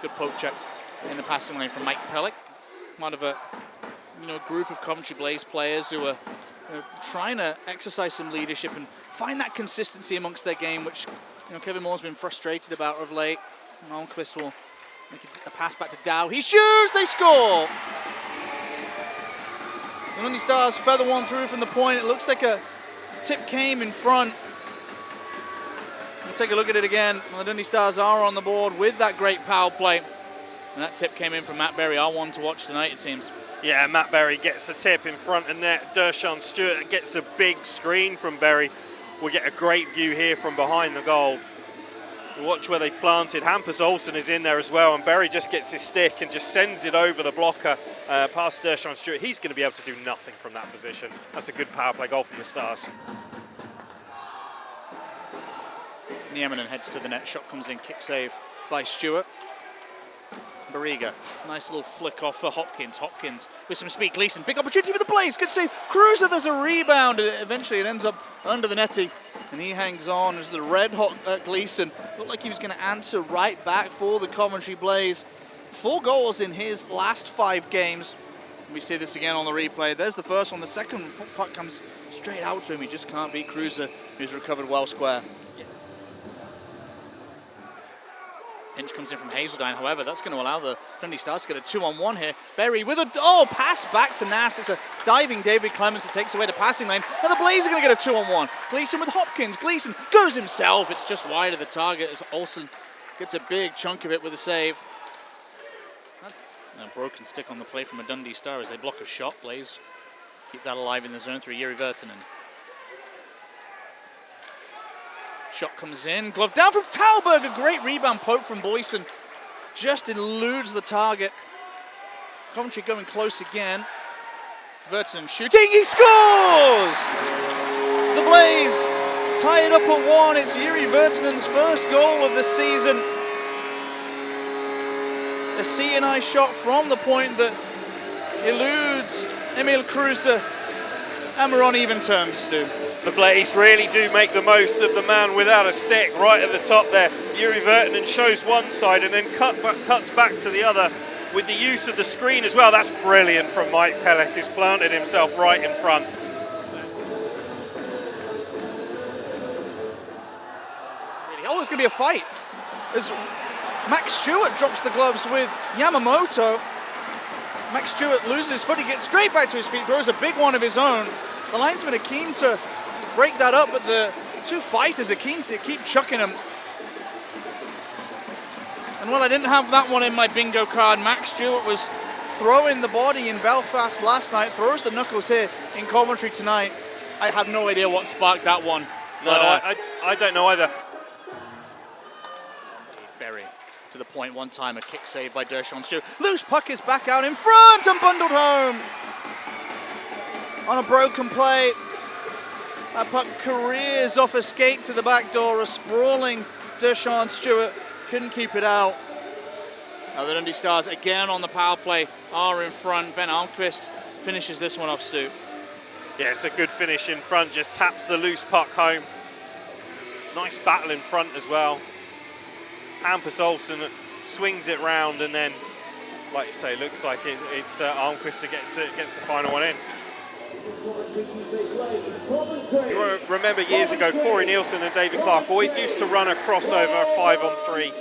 Good poke check in the passing lane from Mike Pellick. Part of a group of Coventry Blaze players who are trying to exercise some leadership and find that consistency amongst their game, which Kevin Moore's been frustrated about of late. Almquist will make a pass back to Dow. He shoots, they score! The Dundee Stars feather one through from the point. It looks like a tip came in front. We'll take a look at it again. Well, the Dundee Stars are on the board with that great power play. And that tip came in from Matt Berry, our one to watch tonight, it seems. Yeah, Matt Berry gets a tip in front of net. Dershawn Stewart gets a big screen from Berry. We'll get a great view here from behind the goal. Watch where they've planted. Hampus Olsen is in there as well, and Berry just gets his stick and just sends it over the blocker past Dershawn Stewart. He's going to be able to do nothing from that position. That's a good power play goal from the Stars. Nieminen heads to the net. Shot comes in. Kick save by Stewart. Barriga, nice little flick off for Hopkins. Hopkins with some speed. Gleeson, big opportunity for the Blaze. Good save. Cruiser, there's a rebound. Eventually it ends up under the netting, and he hangs on as the red hot Gleeson looked like he was going to answer right back for the Coventry Blaze. 4 goals in his last 5 games. We see this again on the replay. There's the first one. The second puck comes straight out to him. He just can't beat Cruiser, who's recovered well square. Pinch comes in from Hazeldine, however, that's going to allow the Dundee Stars to get a 2-on-1 here. Berry with a pass back to Nass. It's a diving David Clements who takes away the passing lane. Now the Blaze are going to get a 2-on-1. Gleeson with Hopkins. Gleeson goes himself. It's just wide of the target as Olsen gets a big chunk of it with a save. A broken stick on the play from a Dundee Star as they block a shot. Blaze keep that alive in the zone through Jiri Virtanen. Shot comes in, glove down from Talberg, a great rebound poke from Boyson. Just eludes the target. Coventry going close again. Virtanen shooting, he scores! The Blaze tie it up at 1. It's Jiri Virtanen's first goal of the season. A C&I shot from the point that eludes Emil Cruiser. And we're on even terms, Stu. The Blaze really do make the most of the man without a stick right at the top there. Jiri Virtanen shows one side and then cuts back to the other with the use of the screen as well. That's brilliant from Mike Pellick, who's planted himself right in front. Oh, there's going to be a fight. As Max Stewart drops the gloves with Yamamoto. Max Stewart loses his foot, he gets straight back to his feet, throws a big one of his own. The linesmen are keen to break that up, but the 2 fighters are keen to keep chucking him. And while I didn't have that one in my bingo card, Max Stewart was throwing the body in Belfast last night, throws the knuckles here in Coventry tonight. I have no idea what sparked that one. No, I don't know either. Berry to the point one time, a kick save by Dershawn Stewart. Loose puck is back out in front and bundled home. On a broken play, that puck careers off a skate to the back door. A sprawling Dershawn Stewart couldn't keep it out. Now the Dundee Stars again on the power play are in front. Ben Almquist finishes this one off, Stu. Yeah, it's a good finish in front, just taps the loose puck home. Nice battle in front as well. Hampus Olsen swings it round and then, like you say, looks like it's Almquist who gets the final one in. You remember years ago, Corey Nielsen and David Clark always used to run a crossover 5-on-3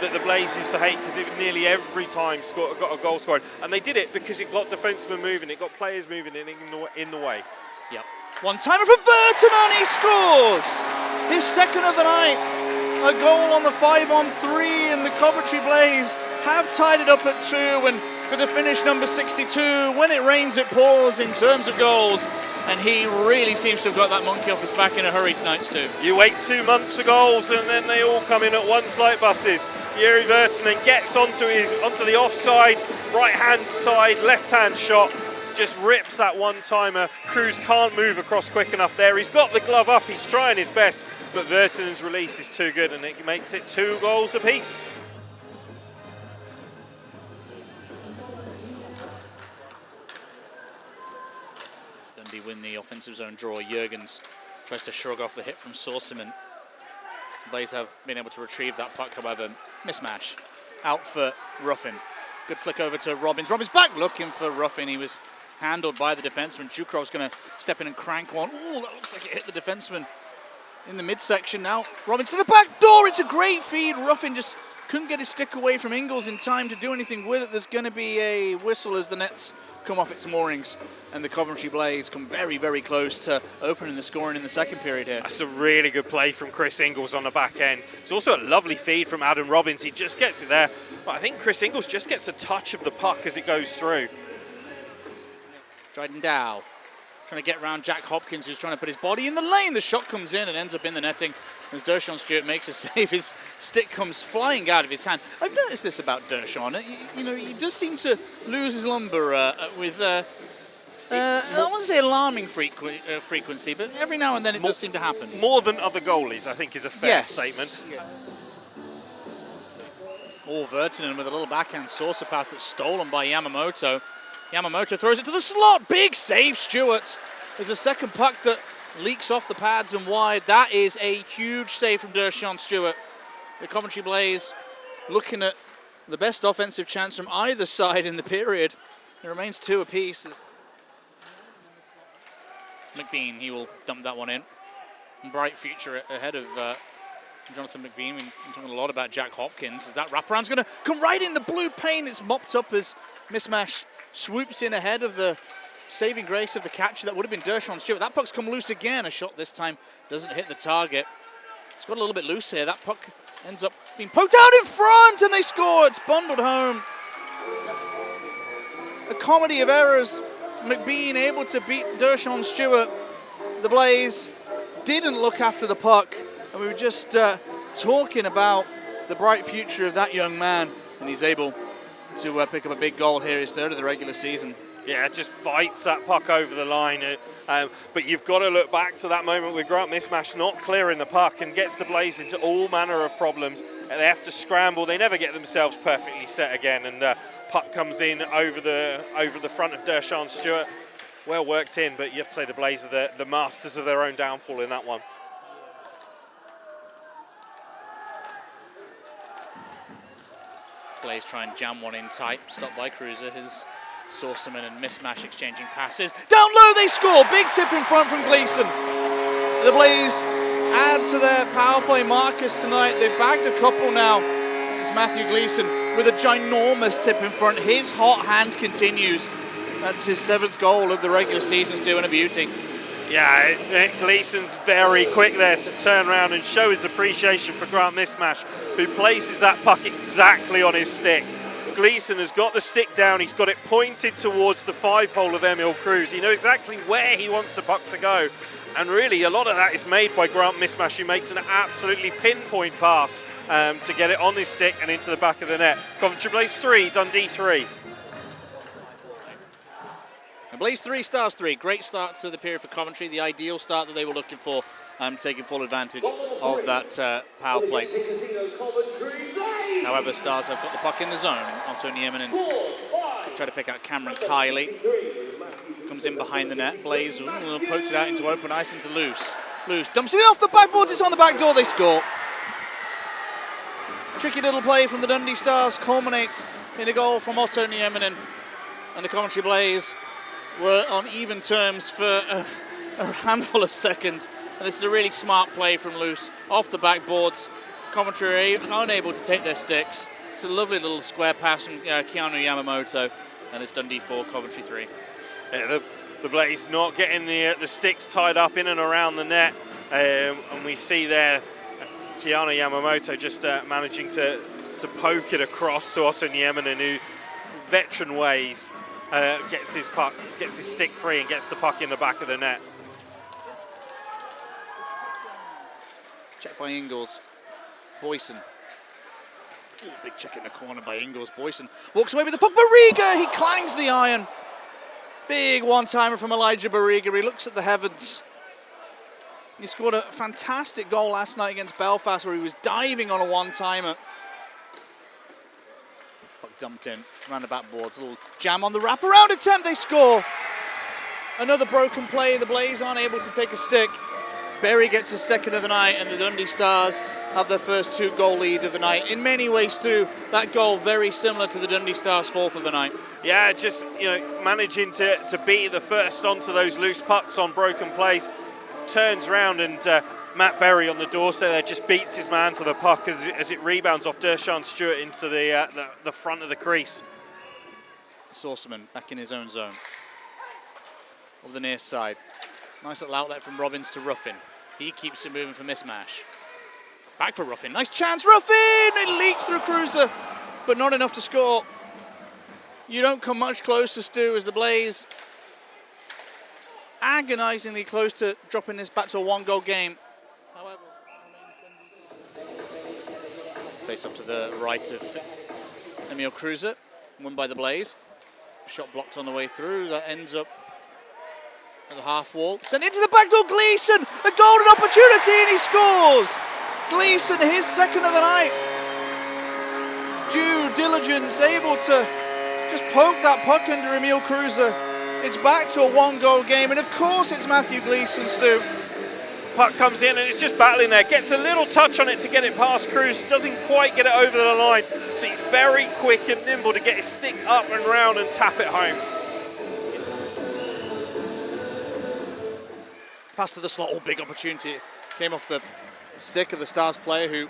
that the Blaze used to hate because it nearly every time got a goal scored. And they did it because it got defensemen moving, it got players moving in the way. Yep. One timer for Virtanen, he scores! His second of the night. A goal on the 5-on-3, and the Coventry Blaze have tied it up at 2. And for the finish, number 62, when it rains, it pours in terms of goals. And he really seems to have got that monkey off his back in a hurry tonight, Stu. You wait 2 months for goals, and then they all come in at once like buses. Jiri Virtanen gets onto the offside, right-hand side, left-hand shot. Just rips that one-timer. Cruz can't move across quick enough there. He's got the glove up, he's trying his best, but Virtanen's release is too good and it makes it 2 goals apiece. Dundee win the offensive zone draw. Jurgens tries to shrug off the hit from Sorceman. Blaze have been able to retrieve that puck, however, mismatch out for Ruffin. Good flick over to Robbins. Robbins back looking for Ruffin. He was handled by the defenseman. Chukrov's going to step in and crank one. Oh, that looks like it hit the defenseman in the midsection now. Robbins to the back door. It's a great feed. Ruffin just couldn't get his stick away from Ingles in time to do anything with it. There's going to be a whistle as the nets come off its moorings, and the Coventry Blaze come very, very close to opening the scoring in the second period here. That's a really good play from Chris Ingles on the back end. It's also a lovely feed from Adam Robbins. He just gets it there. But I think Chris Ingles just gets a touch of the puck as it goes through. Dryden Dow trying to get around Jack Hopkins, who's trying to put his body in the lane. The shot comes in and ends up in the netting as Dershawn Stewart makes a save. His stick comes flying out of his hand. I've noticed this about Dershawn. You know, he does seem to lose his lumber with, I don't want to say alarming frequency, but every now and then it does seem to happen. More than other goalies, I think, is a fair statement. Yeah. All Vertinen with a little backhand saucer pass that's stolen by Yamamoto. Yamamoto throws it to the slot. Big save, Stewart. There's a second puck that leaks off the pads and wide. That is a huge save from Dershawn Stewart. The Coventry Blaze looking at the best offensive chance from either side in the period. It remains 2 apiece. McBean, he will dump that one in. Bright future ahead of Jonathan McBean. We've been talking a lot about Jack Hopkins. That wraparound's going to come right in the blue paint. It's mopped up as Mismash swoops in ahead of the saving grace of the catcher. That would have been Dershawn Stewart. That puck's come loose again. A shot this time doesn't hit the target. It's got a little bit loose here. That puck ends up being poked out in front and they score. It's bundled home. A comedy of errors. McBean able to beat Dershawn Stewart. The Blaze didn't look after the puck. And we were just talking about the bright future of that young man. And he's able to pick up a big goal here, his third of the regular season. Yeah, just fights that puck over the line. But you've got to look back to that moment with Grant Mismash not clearing the puck and gets the Blaze into all manner of problems. And they have to scramble. They never get themselves perfectly set again. And puck comes in over the front of Dershawn Stewart. Well worked in, but you have to say the Blaze are the masters of their own downfall in that one. Blaze try and jam one in tight, stopped by Cruiser. His Saucerman and Mismash exchanging passes. Down low they score! Big tip in front from Gleeson. The Blaze add to their power play markers tonight. They've bagged a couple now. It's Matthew Gleeson with a ginormous tip in front. His hot hand continues. That's his 7th goal of the regular season. It's doing a beauty. Yeah, Gleeson's very quick there to turn around and show his appreciation for Grant Mismash, who places that puck exactly on his stick. Gleeson has got the stick down, he's got it pointed towards the 5-hole of Emil Cruz. He knows exactly where he wants the puck to go. And really, a lot of that is made by Grant Mismash, who makes an absolutely pinpoint pass to get it on his stick and into the back of the net. Coventry Blaze 3, Dundee 3. And Blaze 3, Stars 3. Great start to the period for Coventry. The ideal start that they were looking for, taking full advantage of that power play. However, Stars have got the puck in the zone. Anton Nieminen try to pick out Cameron Kiley. Comes in behind the net. Blaze pokes it out into open ice into Loose. Loose dumps it off the backboards. It's on the back door. They score. Tricky little play from the Dundee Stars culminates in a goal from Otto Nieminen. And the Coventry Blaze were on even terms for a handful of seconds. And this is a really smart play from Loose off the backboards. Coventry are unable to take their sticks. It's a lovely little square pass from Keanu Yamamoto. And it's Dundee 4, Coventry 3. Yeah, the Blaze not getting the sticks tied up in and around the net. And we see there Keanu Yamamoto just managing to poke it across to Otto Nieminen, who veteran ways gets his stick free and gets the puck in the back of the net. Check by Ingles. Boyson. Ooh, big check in the corner by Ingles. Boyson walks away with the puck. Barriga, he clangs the iron. Big one-timer from Elijah Barriga. He looks at the heavens. He scored a fantastic goal last night against Belfast where he was diving on a one-timer. Puck dumped in, round the backboards. A little jam on the wraparound attempt. They score. Another broken play. The Blaze aren't able to take a stick. Berry gets his second of the night, and the Dundee Stars have their first 2-goal lead of the night. In many ways, too, that goal very similar to the Dundee Stars' fourth of the night. Yeah, just managing to beat the first onto those loose pucks on broken plays. Turns round and Matt Berry on the doorstep there just beats his man to the puck as it rebounds off Dershawn Stewart into the front of the crease. Saucerman back in his own zone. Of the near side. Nice little outlet from Robbins to Ruffin. He keeps it moving for Mismash. Back for Ruffin. Nice chance. Ruffin! It leaked through Cruiser, but not enough to score. You don't come much closer, Stu, as the Blaze agonizingly close to dropping this back to a 1-goal game. However, face off to the right of Emil Cruiser, won by the Blaze. Shot blocked on the way through. That ends up at the half wall. Sent into the back door. Gleeson, a golden opportunity, and he scores. Gleeson, his second of the night. Due diligence, able to just poke that puck under Emil Cruiser. It's back to a 1-goal game, and of course it's Matthew Gleeson, Stu. Puck comes in and it's just battling there. Gets a little touch on it to get it past Cruz. Doesn't quite get it over the line. So he's very quick and nimble to get his stick up and round and tap it home. Pass to the slot, big opportunity. Came off the stick of the Stars player who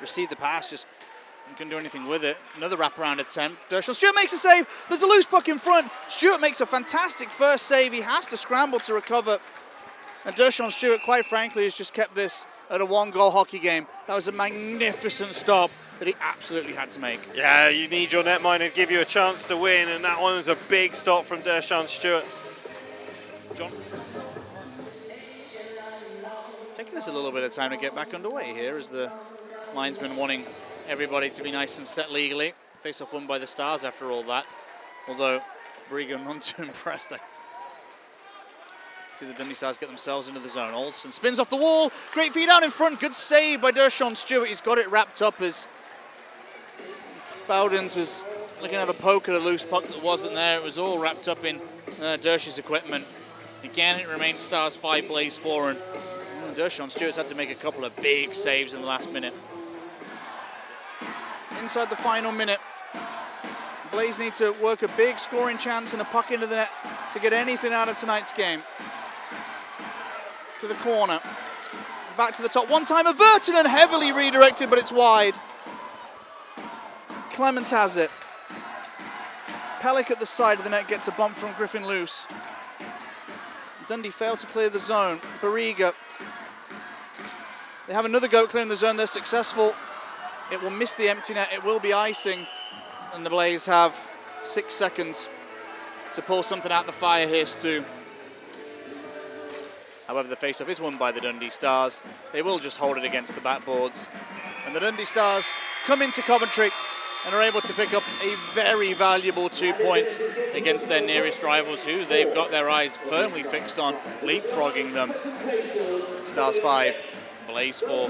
received the pass, just couldn't do anything with it. Another wraparound attempt. Dershawn Stewart makes a save. There's a loose puck in front. Stewart makes a fantastic first save. He has to scramble to recover. And Dershawn Stewart, quite frankly, has just kept this at a 1-goal hockey game. That was a magnificent stop that he absolutely had to make. Yeah, you need your netminder to give you a chance to win, and that one was a big stop from Dershawn Stewart. John? Taking us a little bit of time to get back underway here as the linesman wanting everybody to be nice and set legally. Face-off won by the Stars after all that. Although, Brigham not too impressed. See the Dundee Stars get themselves into the zone. Olsen spins off the wall. Great feed out in front. Good save by Dershawn Stewart. He's got it wrapped up as Bowdens was looking to have a poke at a loose puck that wasn't there. It was all wrapped up in Dersh's equipment. Again, it remains Stars 5, Blaze 4, and Dershawn Stewart's had to make a couple of big saves in the last minute. Inside the final minute, Blaze need to work a big scoring chance and a puck into the net to get anything out of tonight's game. To the corner, back to the top, one time averted and heavily redirected, but it's wide. Clemens has it. Pellick at the side of the net gets a bump from Griffin loose. Dundee failed to clear the zone. Barriga, they have another go clearing the zone, they're successful. It will miss the empty net, it will be icing, and the Blaze have 6 seconds to pull something out the fire here, Stu. However, the face-off is won by the Dundee Stars. They will just hold it against the backboards. And the Dundee Stars come into Coventry and are able to pick up a very valuable 2 points against their nearest rivals, who they've got their eyes firmly fixed on, leapfrogging them. Stars 5, Blaze 4.